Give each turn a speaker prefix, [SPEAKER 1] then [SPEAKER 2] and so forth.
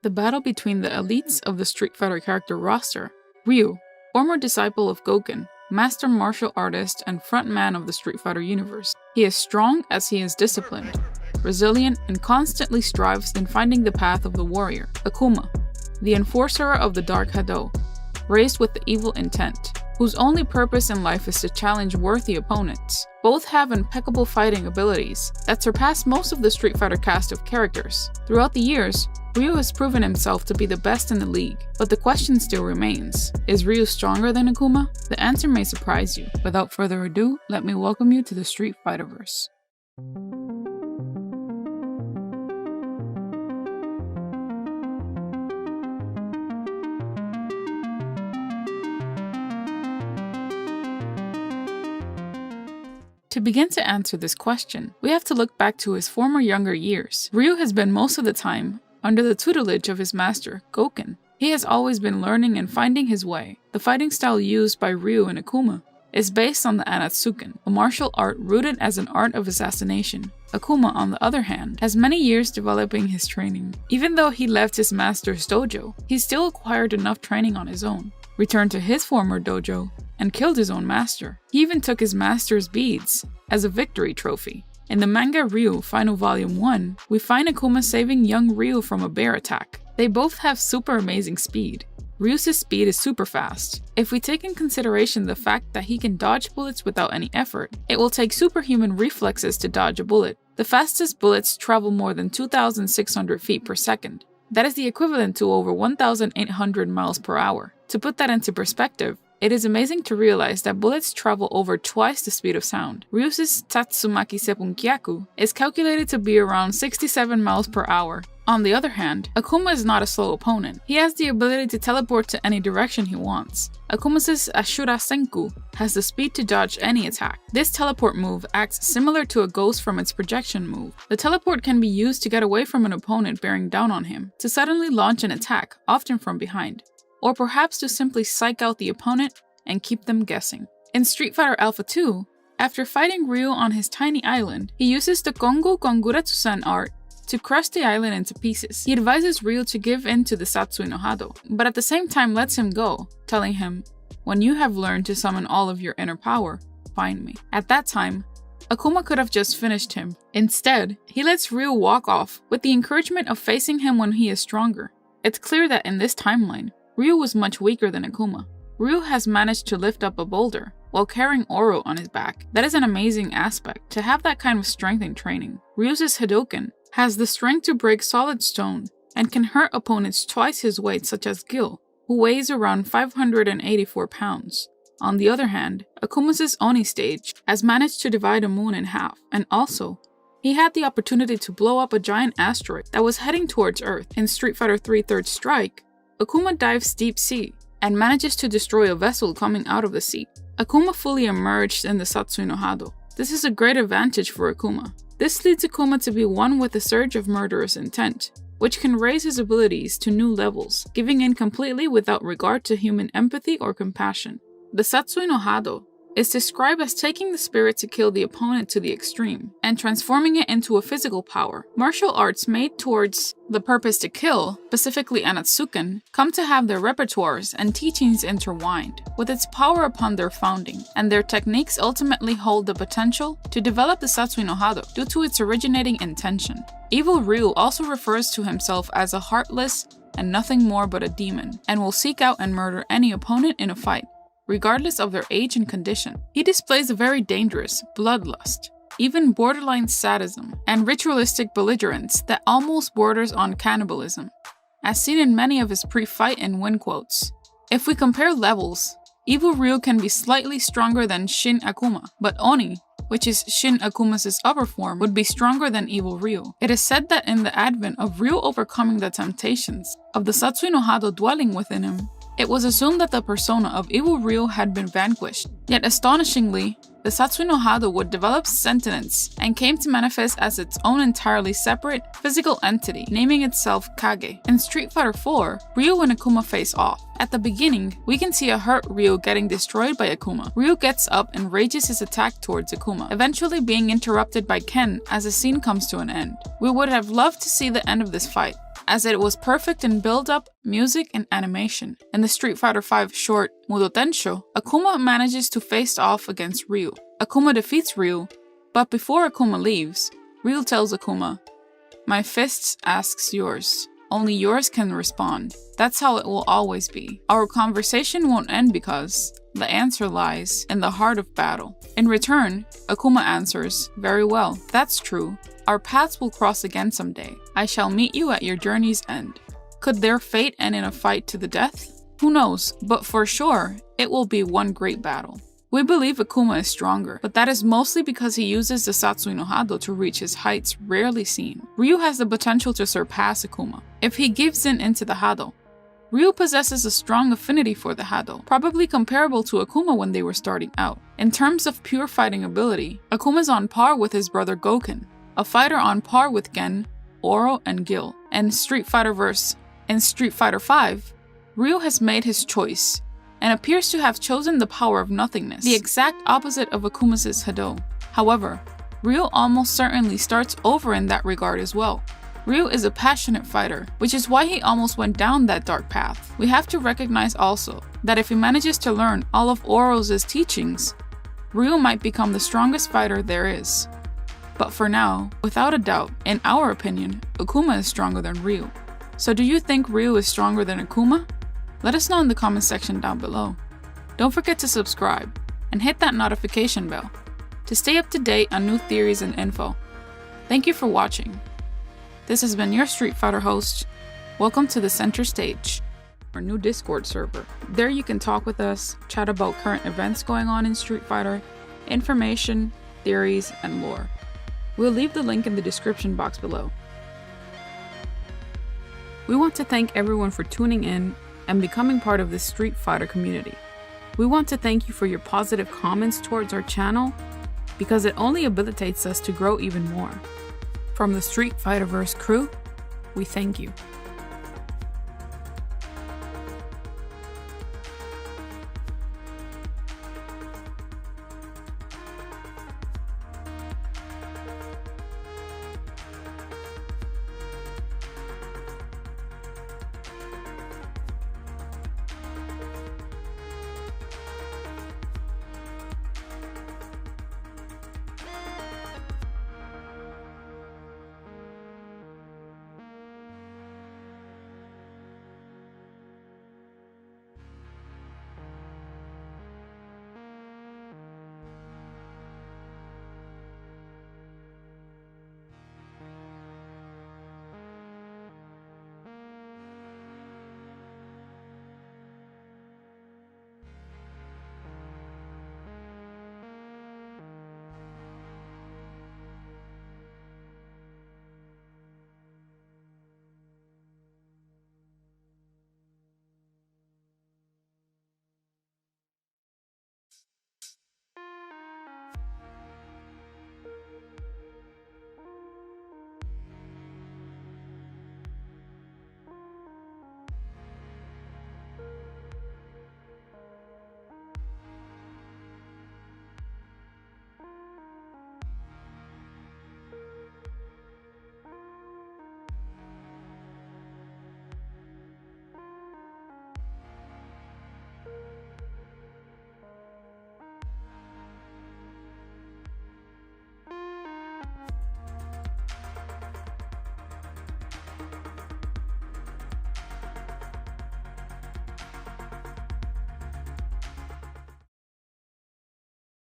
[SPEAKER 1] The battle between the elites of the Street Fighter character roster. Ryu, former disciple of Goken, master martial artist and frontman of the Street Fighter universe. He is strong as he is disciplined, resilient, and constantly strives in finding the path of the warrior. Akuma, the enforcer of the Dark Hado, raised with the evil intent, whose only purpose in life is to challenge worthy opponents. Both have impeccable fighting abilities that surpass most of the Street Fighter cast of characters. Throughout the years, Ryu has proven himself to be the best in the league, but the question still remains, is Ryu stronger than Akuma? The answer may surprise you. Without further ado, let me welcome you to the Street Fighterverse. To begin to answer this question, we have to look back to his former younger years. Ryu has been most of the time under the tutelage of his master, Goken. He has always been learning and finding his way. The fighting style used by Ryu and Akuma is based on the Anatsuken, a martial art rooted as an art of assassination. Akuma, on the other hand, has many years developing his training. Even though he left his master's dojo, he still acquired enough training on his own, returned to his former dojo, and killed his own master. He even took his master's beads as a victory trophy. In the manga Ryu Final Volume 1, we find Akuma saving young Ryu from a bear attack. They both have super amazing speed. Ryu's speed is super fast. If we take in consideration the fact that he can dodge bullets without any effort, it will take superhuman reflexes to dodge a bullet. The fastest bullets travel more than 2,600 feet per second. That is the equivalent to over 1,800 miles per hour. To put that into perspective, it is amazing to realize that bullets travel over twice the speed of sound. Ryu's Tatsumaki Seppunkyaku is calculated to be around 67 miles per hour. On the other hand, Akuma is not a slow opponent. He has the ability to teleport to any direction he wants. Akuma's Ashura Senku has the speed to dodge any attack. This teleport move acts similar to a ghost from its projection move. The teleport can be used to get away from an opponent bearing down on him, to suddenly launch an attack, often from behind, or perhaps to simply psych out the opponent and keep them guessing. In Street Fighter Alpha 2, after fighting Ryu on his tiny island, he uses the Kongo Konguretsu-san art to crush the island into pieces. He advises Ryu to give in to the Satsui no Hado, but at the same time lets him go, telling him, "When you have learned to summon all of your inner power, find me." At that time, Akuma could have just finished him. Instead, he lets Ryu walk off with the encouragement of facing him when he is stronger. It's clear that in this timeline, Ryu was much weaker than Akuma. Ryu has managed to lift up a boulder while carrying Oro on his back. That is an amazing aspect, to have that kind of strength in training. Ryu's Hadoken has the strength to break solid stone and can hurt opponents twice his weight, such as Gil, who weighs around 584 pounds. On the other hand, Akuma's Oni stage has managed to divide a moon in half, and also, he had the opportunity to blow up a giant asteroid that was heading towards Earth. In Street Fighter 3 Third Strike, Akuma dives deep sea and manages to destroy a vessel coming out of the sea. Akuma fully emerged in the Satsui no Hado. This is a great advantage for Akuma. This leads Akuma to be one with a surge of murderous intent, which can raise his abilities to new levels, giving in completely without regard to human empathy or compassion. The Satsui no Hado is described as taking the spirit to kill the opponent to the extreme and transforming it into a physical power. Martial arts made towards the purpose to kill, specifically Anatsuken, come to have their repertoires and teachings intertwined, with its power upon their founding, and their techniques ultimately hold the potential to develop the Satsui no Hado due to its originating intention. Evil Ryu also refers to himself as a heartless and nothing more but a demon, and will seek out and murder any opponent in a fight, regardless of their age and condition. He displays a very dangerous bloodlust, even borderline sadism, and ritualistic belligerence that almost borders on cannibalism, as seen in many of his pre-fight and win quotes. If we compare levels, Evil Ryu can be slightly stronger than Shin Akuma, but Oni, which is Shin Akuma's upper form, would be stronger than Evil Ryu. It is said that in the advent of Ryu overcoming the temptations of the Satsui no Hado dwelling within him, it was assumed that the persona of Evil Ryu had been vanquished. Yet astonishingly, the Satsui no Hado would develop sentience and came to manifest as its own entirely separate physical entity, naming itself Kage. In Street Fighter 4, Ryu and Akuma face off. At the beginning, we can see a hurt Ryu getting destroyed by Akuma. Ryu gets up and rages his attack towards Akuma, eventually being interrupted by Ken as the scene comes to an end. We would have loved to see the end of this fight, as it was perfect in build-up, music, and animation. In the Street Fighter V short Mudo Tensho, Akuma manages to face off against Ryu. Akuma defeats Ryu, but before Akuma leaves, Ryu tells Akuma, "My fists asks yours. Only yours can respond. That's how it will always be. Our conversation won't end because the answer lies in the heart of battle." In return, Akuma answers, "Very well, that's true. Our paths will cross again someday. I shall meet you at your journey's end." Could their fate end in a fight to the death? Who knows, but for sure, it will be one great battle. We believe Akuma is stronger, but that is mostly because he uses the Satsui no Hado to reach his heights rarely seen. Ryu has the potential to surpass Akuma if he gives into the Hado. Ryu possesses a strong affinity for the Hado, probably comparable to Akuma when they were starting out. In terms of pure fighting ability, Akuma is on par with his brother Goken, a fighter on par with Gen, Oro, and Gil. In Street Fighter V, Ryu has made his choice, and appears to have chosen the power of nothingness, the exact opposite of Akuma's Hado. However, Ryu almost certainly starts over in that regard as well. Ryu is a passionate fighter, which is why he almost went down that dark path. We have to recognize also that if he manages to learn all of Oro's teachings, Ryu might become the strongest fighter there is. But for now, without a doubt, in our opinion, Akuma is stronger than Ryu. So do you think Ryu is stronger than Akuma? Let us know in the comment section down below. Don't forget to subscribe and hit that notification bell to stay up to date on new theories and info. Thank you for watching. This has been your Street Fighter host. Welcome to the center stage, our new Discord server. There you can talk with us, chat about current events going on in Street Fighter, information, theories, and lore. We'll leave the link in the description box below. We want to thank everyone for tuning in and becoming part of this Street Fighter community. We want to thank you for your positive comments towards our channel because it only habilitates us to grow even more. From the Street Fighterverse crew, we thank you.